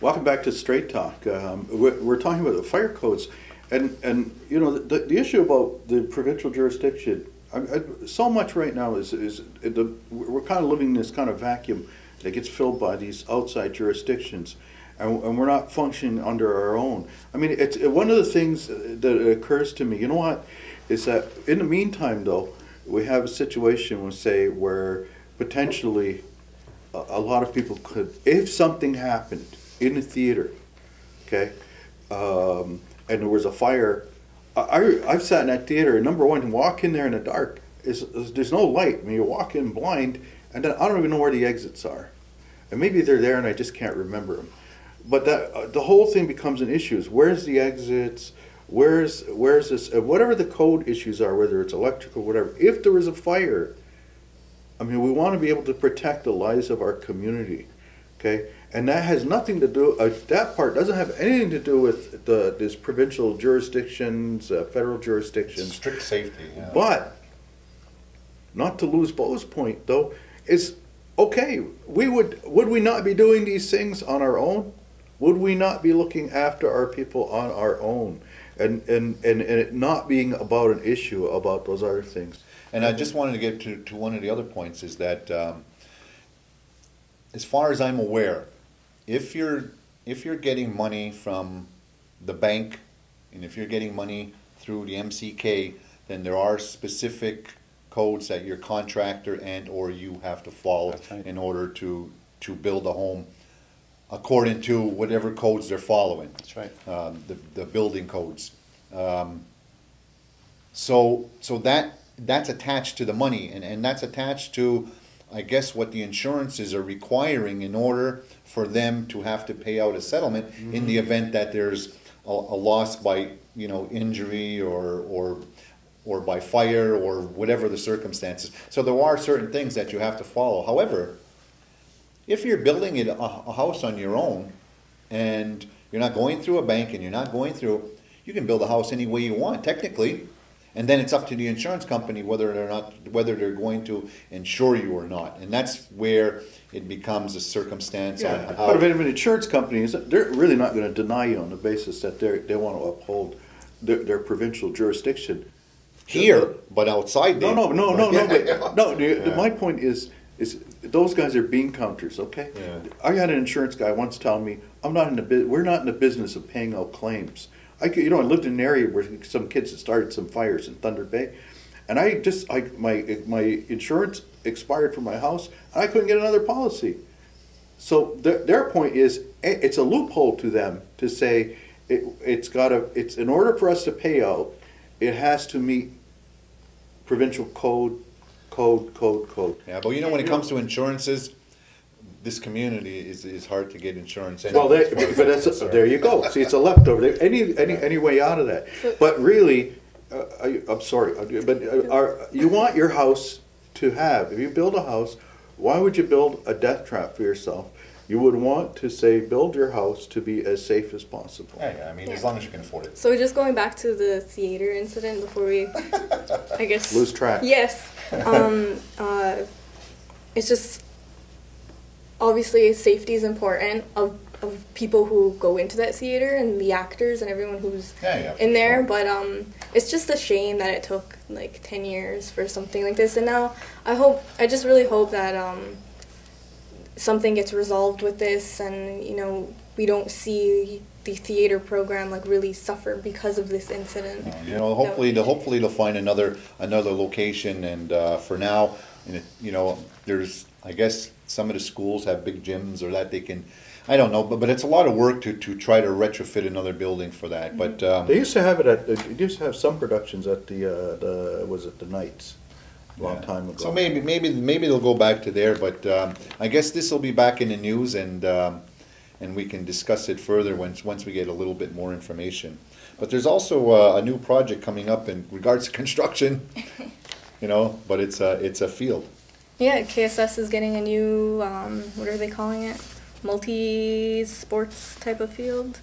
Welcome back to Straight Talk. We're talking about the fire codes, and you know the issue about the provincial jurisdiction. So much right now we're kind of living in this kind of vacuum that gets filled by these outside jurisdictions, and we're not functioning under our own. I mean, it's one of the things that occurs to me. You know what? Is that in the meantime, though, we have a situation, where potentially a lot of people could, if something happened in a theater, okay, and there was a fire. I've sat in that theater, and number one, walk in there in the dark, there's no light. I mean, you walk in blind, and then I don't even know where the exits are. And maybe they're there and I just can't remember them. But that the whole thing becomes an issue. Is where's the exits? Where's this? Whatever the code issues are, whether it's electrical, whatever. If there is a fire, I mean, we want to be able to protect the lives of our community, okay? And that has nothing to do. That part doesn't have anything to do with this provincial jurisdictions, federal jurisdictions. Strict safety. Yeah. But not to lose Bo's point, though, is okay. Would we not be doing these things on our own? Would we not be looking after our people on our own, and it not being about an issue about those other things? And I just wanted to get to one of the other points is that, as far as I'm aware, if you're getting money from the bank, and if you're getting money through the MCK, then there are specific codes that your contractor and or you have to follow in order to build a home according to whatever codes they're following. That's right. The building codes. So that's attached to the money, and that's attached to, I guess, what the insurances are requiring in order for them to have to pay out a settlement in the event that there's a loss by injury or by fire or whatever the circumstances. So there are certain things that you have to follow. However, if you're building a house on your own and you're not going through a bank and you can build a house any way you want technically. And then it's up to the insurance company whether they're going to insure you or not, and that's where it becomes a circumstance. Yeah, but if an insurance company they're really not going to deny you on the basis that they want to uphold their provincial jurisdiction here, but outside. No. My point is those guys are bean counters. Okay, yeah. I had an insurance guy once tell me, we're not in the business of paying out claims. I lived in an area where some kids had started some fires in Thunder Bay, and my insurance expired for my house, and I couldn't get another policy. So their point is, it's a loophole to them to say it's in order for us to pay out, it has to meet provincial code. Yeah, but when it comes to insurances, this community is hard to get insurance. Well, there you go. See, it's a leftover. Any way out of that? But really, I'm sorry, but you want your house to have? If you build a house, why would you build a death trap for yourself? You would want to build your house to be as safe as possible. Yeah. I mean, as long as you can afford it. So just going back to the theater incident before we, I guess, lose track. Yes, it's just. Obviously, safety is important of people who go into that theater and the actors and everyone who's in there. Sure. But it's just a shame that it took like 10 years for something like this. And now I just really hope that something gets resolved with this, and we don't see the theater program like really suffer because of this incident. Hopefully they'll find another location. And for now, there's, I guess, some of the schools have big gyms or that they can, I don't know, but it's a lot of work to try to retrofit another building for that. But they used to have it used to have some productions at the Knights a long time ago. So maybe they'll go back to there. But I guess this will be back in the news, and we can discuss it further once we get a little bit more information. But there's also a new project coming up in regards to construction, but it's a field. Yeah, KSS is getting a new, what are they calling it? Multi-sports type of field.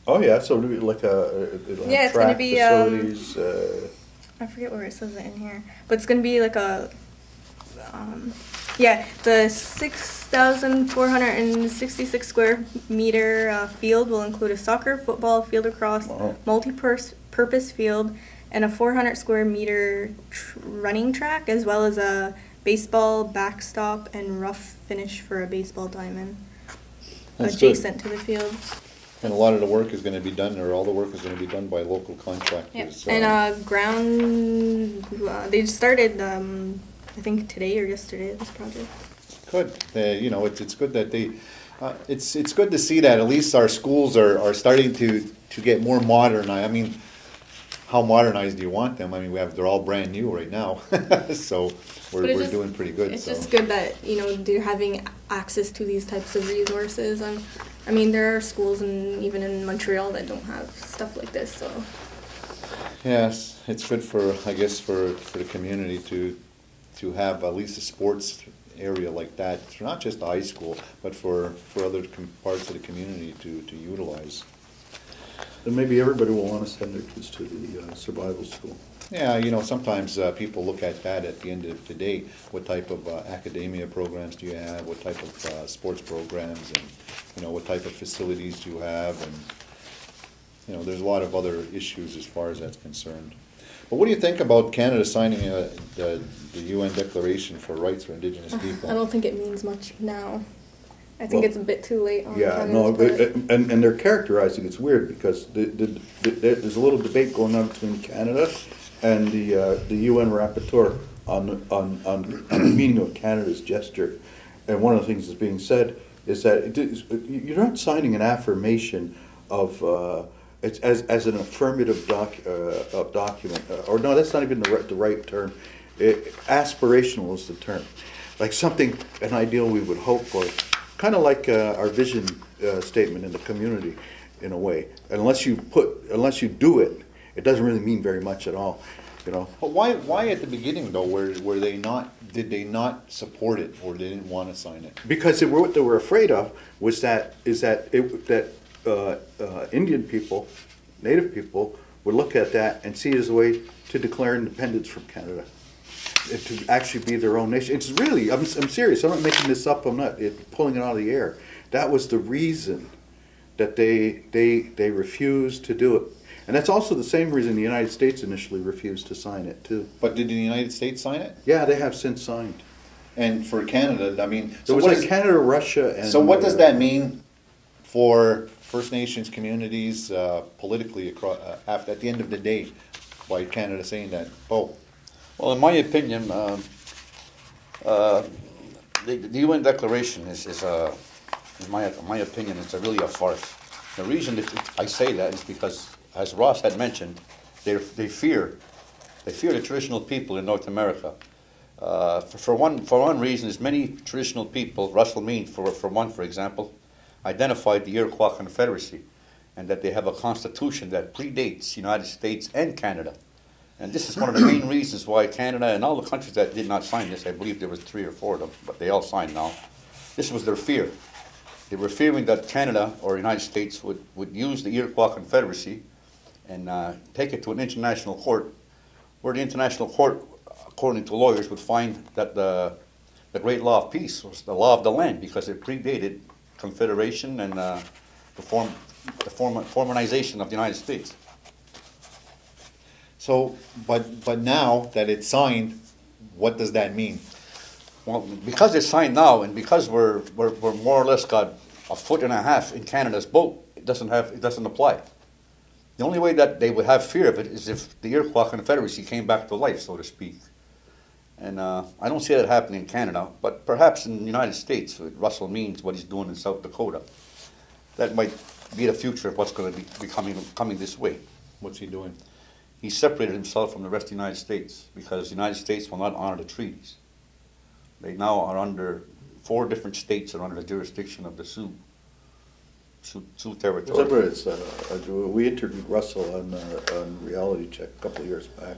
Oh yeah, so like it's going to be facilities. I forget where it says it in here, but it's going to be like a Yeah, the 6,466 square meter field will include a soccer, football, field lacrosse, multi-purpose field, and a 400 square meter running track, as well as a baseball backstop and rough finish for a baseball diamond. That's adjacent to the field. And a lot of the work is going to be done, or all the work is going to be done by local contractors. Yep. And they started, I think today or yesterday, this project. Good. You know, it's good that they. It's good to see that at least our schools are starting to get more modern. I mean, how modernized do you want them? I mean, they're all brand new right now, so we're doing pretty good. It's just good that they're having access to these types of resources. And I mean, there are schools even in Montreal that don't have stuff like this. So yes, it's good for the community to have at least a sports area like that. It's not just the high school, but for other parts of the community to utilize. And maybe everybody will want to send their kids to the survival school. Yeah, sometimes people look at that at the end of the day. What type of academia programs do you have? What type of sports programs? And, what type of facilities do you have? And, there's a lot of other issues as far as that's concerned. But what do you think about Canada signing the UN Declaration for Rights for Indigenous People? I don't think it means much now. I think it's a bit too late on and they're characterizing it's weird because there's a little debate going on between Canada and the UN rapporteur on the meaning of Canada's gesture. And one of the things that's being said is that you're not signing an affirmation of it's as an affirmative document, or no, that's not even the right term. Aspirational is the term, like something, an ideal we would hope for. Kind of like our vision statement in the community, in a way. Unless you do it, it doesn't really mean very much at all, But why at the beginning though? Did they not support it, or they didn't want to sign it? Because what they were afraid of was that Indian people, Native people, would look at that and see it as a way to declare independence from Canada. To actually be their own nation. It's really, I'm serious, I'm not making this up, I'm not pulling it out of the air. That was the reason that they refused to do it. And that's also the same reason the United States initially refused to sign it too. But did the United States sign it? Yeah, they have since signed. And for Canada, I mean... So it was like Canada, Russia, and... So what does that mean for First Nations communities politically at the end of the day by Canada saying that? Well, in my opinion, the UN Declaration is in my opinion, it's really a farce. The reason that I say that is because, as Ross had mentioned, they fear the traditional people in North America. For one reason, is many traditional people, Russell Means for one, for example, identified the Iroquois Confederacy, and that they have a constitution that predates the United States and Canada. And this is one of the main reasons why Canada and all the countries that did not sign this, I believe there was 3 or 4 of them, but they all signed now. This was their fear. They were fearing that Canada or the United States would use the Iroquois Confederacy and take it to an international court, where the international court, according to lawyers, would find that the Great Law of Peace was the law of the land because it predated Confederation and the formalization of the United States. So, but now that it's signed, what does that mean? Well, because it's signed now, and because we're more or less got a foot and a half in Canada's boat, it doesn't apply. The only way that they would have fear of it is if the Iroquois Confederacy came back to life, so to speak. And I don't see that happening in Canada, but perhaps in the United States, with Russell Means, what he's doing in South Dakota, that might be the future of what's going to be coming this way. What's he doing? He separated himself from the rest of the United States because the United States will not honor the treaties. They now are under 4 different states are under the jurisdiction of the Sioux territory. We interviewed Russell on Reality Check a couple of years back.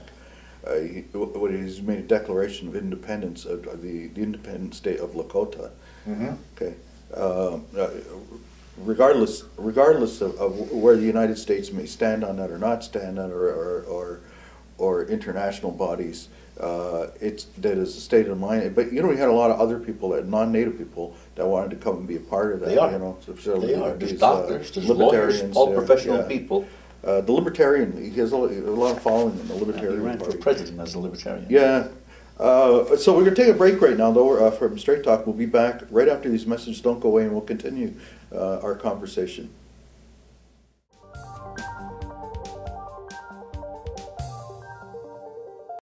He's made a declaration of independence of the independent state of Lakota. Mm-hmm. Okay. Regardless of where the United States may stand on that or not stand on, or international bodies that is a state of mind. But you know, we had a lot of other people, non-native people, that wanted to come and be a part of that. They are. You know, They are. There's doctors, there's lawyers, all professional people. The Libertarian, he has a lot of following in the Libertarian He ran Party. for president as a Libertarian. Yeah. So we're going to take a break right now, though, from Straight Talk. We'll be back right after these messages. Don't go away, and we'll continue our conversation.